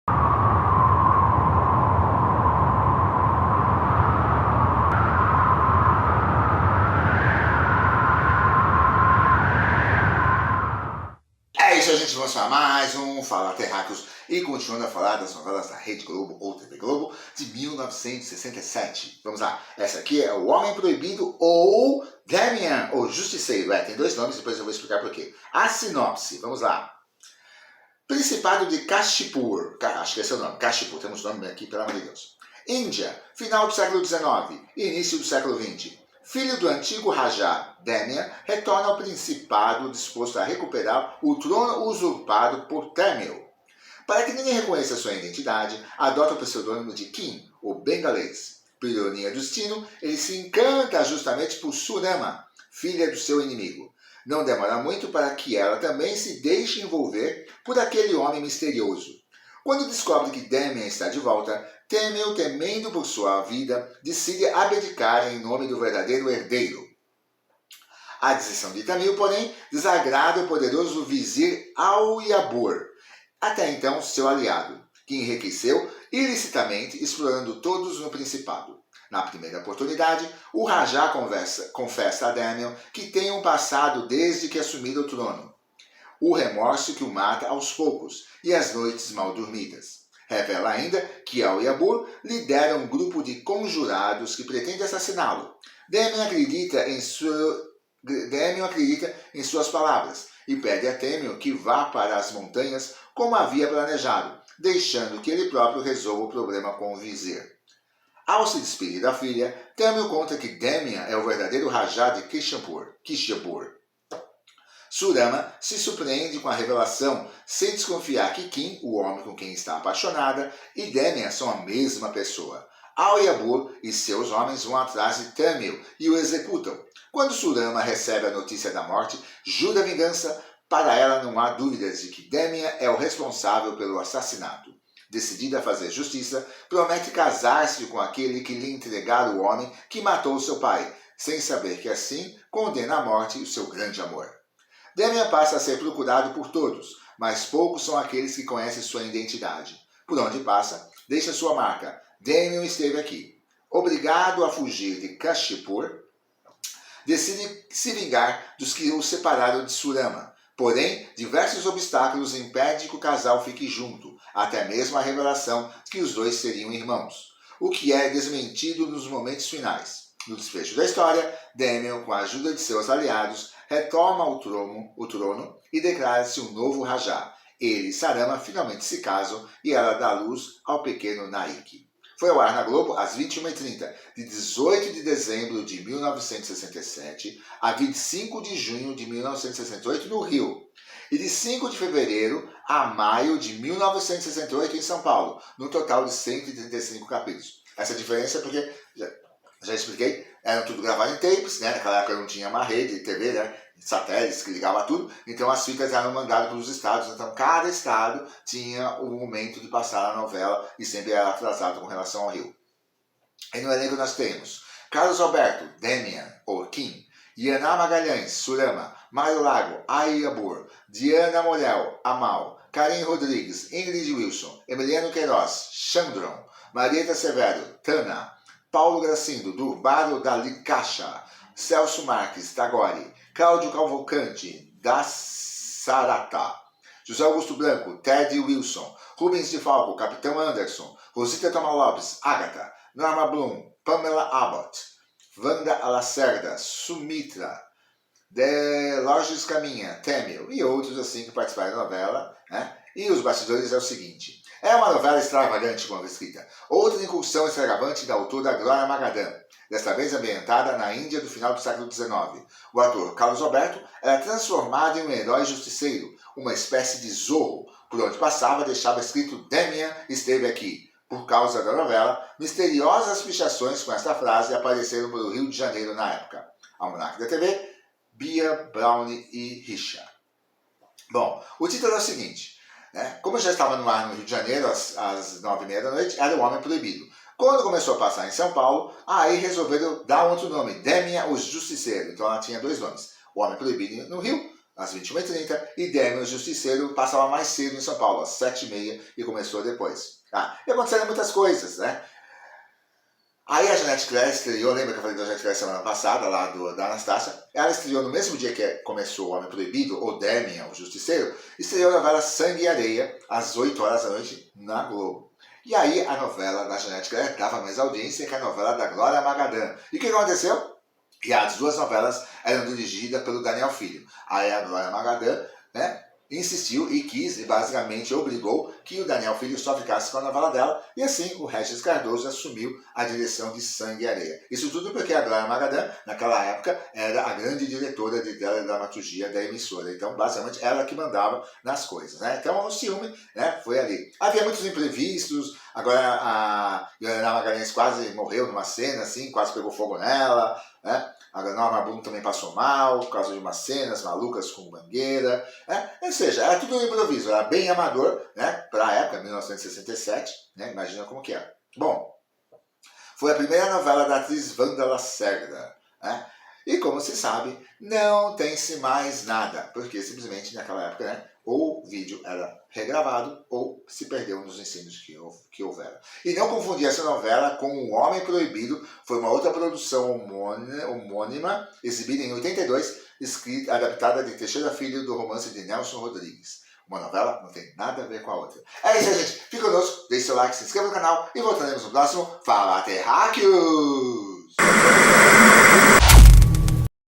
É isso, a gente vamos para mais um Fala Terráqueos e continuando a falar das novelas da Rede Globo ou TV Globo de 1967. Vamos lá, essa aqui é O Homem Proibido ou Damian, ou Justiceiro. Tem dois nomes, depois eu vou explicar por quê. A sinopse, vamos lá. Principado de Kashipur, acho que esse é o nome, Kashipur, temos nome aqui, pelo amor de Deus. Índia, final do século XIX e início do século XX. Filho do antigo Rajá, Damian retorna ao principado disposto a recuperar o trono usurpado por Tamil. Para que ninguém reconheça sua identidade, adota o pseudônimo de Kim, o bengalês. Por ironia do destino, ele se encanta justamente por Surama, filha do seu inimigo. Não demora muito para que ela também se deixe envolver por aquele homem misterioso. Quando descobre que Damian está de volta, Tamil, temendo por sua vida, decide abdicar em nome do verdadeiro herdeiro. A decisão de Tamil, porém, desagrada o poderoso vizir Al-Yabur, até então seu aliado, que enriqueceu ilicitamente explorando todos no Principado. Na primeira oportunidade, o Rajá confessa a Damian que tem um passado desde que assumiu o trono. O remorso que o mata aos poucos e as noites mal dormidas. Revela ainda que Al-Yabur lidera um grupo de conjurados que pretende assassiná-lo. Damian acredita em suas palavras e pede a Tamil que vá para as montanhas como havia planejado, deixando que ele próprio resolva o problema com o vizir. Ao se despedir da filha, Tamil conta que Damian é o verdadeiro Rajá de Kishapur. Surama se surpreende com a revelação, sem desconfiar que Kim, o homem com quem está apaixonada, e Damian são a mesma pessoa. Al-Yabur e seus homens vão atrás de Tamil e o executam. Quando Surama recebe a notícia da morte, jura vingança. Para ela não há dúvidas de que Damian é o responsável pelo assassinato. Decidida a fazer justiça, promete casar-se com aquele que lhe entregar o homem que matou seu pai, sem saber que assim condena à morte o seu grande amor. Damian passa a ser procurado por todos, mas poucos são aqueles que conhecem sua identidade. Por onde passa, deixa sua marca. Damian esteve aqui. Obrigado a fugir de Kashipur, decide se vingar dos que o separaram de Surama. Porém, diversos obstáculos impedem que o casal fique junto, até mesmo a revelação de que os dois seriam irmãos, o que é desmentido nos momentos finais. No desfecho da história, Damian, com a ajuda de seus aliados, retoma o trono e declara-se um novo Rajá. Ele e Sarama finalmente se casam e ela dá luz ao pequeno Naik. Foi ao ar na Globo às 21h30, de 18 de dezembro de 1967 a 25 de junho de 1968 no Rio, e de 5 de fevereiro a maio de 1968 em São Paulo, no total de 135 capítulos. Essa diferença é porque, já expliquei, eram tudo gravado em tapes, né? Naquela época não tinha uma rede de TV, né? Satélites que ligava tudo, então as fitas eram mandadas para os estados, então cada estado tinha o momento de passar a novela e sempre era atrasado com relação ao Rio. E no elenco nós temos Carlos Alberto, Damian, ou Kim, Yaná Magalhães, Surama, Mário Lago, Al-Yabur, Diana Morel, Amal, Karim Rodrigues, Ingrid Wilson, Emiliano Queiroz, Chandron, Marieta Severo, Tana, Paulo Gracindo, Durbaro Dalicacha, Celso Marques, Tagore, Cláudio Cavalcante, da Sarata, José Augusto Branco, Ted Wilson, Rubens de Falco, Capitão Anderson, Rosita Toma Lopes, Agatha, Norma Bloom, Pamela Abbott, Wanda Alacerda, Sumitra, Delorges Caminha, Tamil e outros assim que participaram da novela, né? E os bastidores é o seguinte: é uma novela extravagante como escrita, outra incursão extravagante da autora Glória Magadã, desta vez ambientada na Índia do final do século XIX. O ator Carlos Alberto era transformado em um herói justiceiro, uma espécie de Zorro, por onde passava deixava escrito Damian esteve aqui. Por causa da novela, misteriosas fichações com esta frase apareceram pelo Rio de Janeiro na época. Almanac da TV, Bia, Brownie e Richa. Bom, o título é o seguinte, né? Como já estava no ar no Rio de Janeiro, às 9h30 da noite, era O Homem Proibido. Quando começou a passar em São Paulo, aí resolveram dar outro nome, Damian o Justiceiro. Então ela tinha dois nomes, O Homem Proibido no Rio, às 21h30, e Demi, o Justiceiro, passava mais cedo em São Paulo, às 7h30, e começou depois. E aconteceram muitas coisas, né? Aí a Janete Claire estreou, lembra que eu falei da Janete Claire semana passada, lá da Anastácia? Ela estreou no mesmo dia que começou O Homem Proibido, ou Demian, o Justiceiro, estreou a novela Sangue e Areia, às 8 horas da noite, na Globo. E aí a novela da Janete Claire dava mais audiência que a novela da Glória Magadã. E o que aconteceu? E as duas novelas eram dirigidas pelo Daniel Filho. Aí a Glória Magadã, né, insistiu e quis, e basicamente obrigou que o Daniel Filho só ficasse com a novela dela, e assim o Regis Cardoso assumiu a direção de Sangue e Areia. Isso tudo porque a Glória Magadã, naquela época, era a grande diretora de teledramaturgia da emissora. Então, basicamente, ela que mandava nas coisas, né? Então, o ciúme, né, foi ali. Havia muitos imprevistos, agora a Helena Magalhães quase morreu numa cena, assim, quase pegou fogo nela, né? A Norma Bloom também passou mal por causa de umas cenas malucas com mangueira. Ou seja, era tudo um improviso, era bem amador, né? Para a época, 1967, né? Imagina como que era. Bom, foi a primeira novela da atriz Wanda Lacerda, né? E como se sabe, não tem-se mais nada, porque simplesmente naquela época, né, ou o vídeo era regravado ou se perdeu nos ensinos que houveram. E não confundir essa novela com O Homem Proibido, foi uma outra produção homônima, exibida em 82, adaptada de Teixeira Filho do romance de Nelson Rodrigues. Uma novela não tem nada a ver com a outra. É isso aí, gente. Fique conosco, deixe seu like, se inscreva no canal e voltaremos no próximo Fala Terráqueos!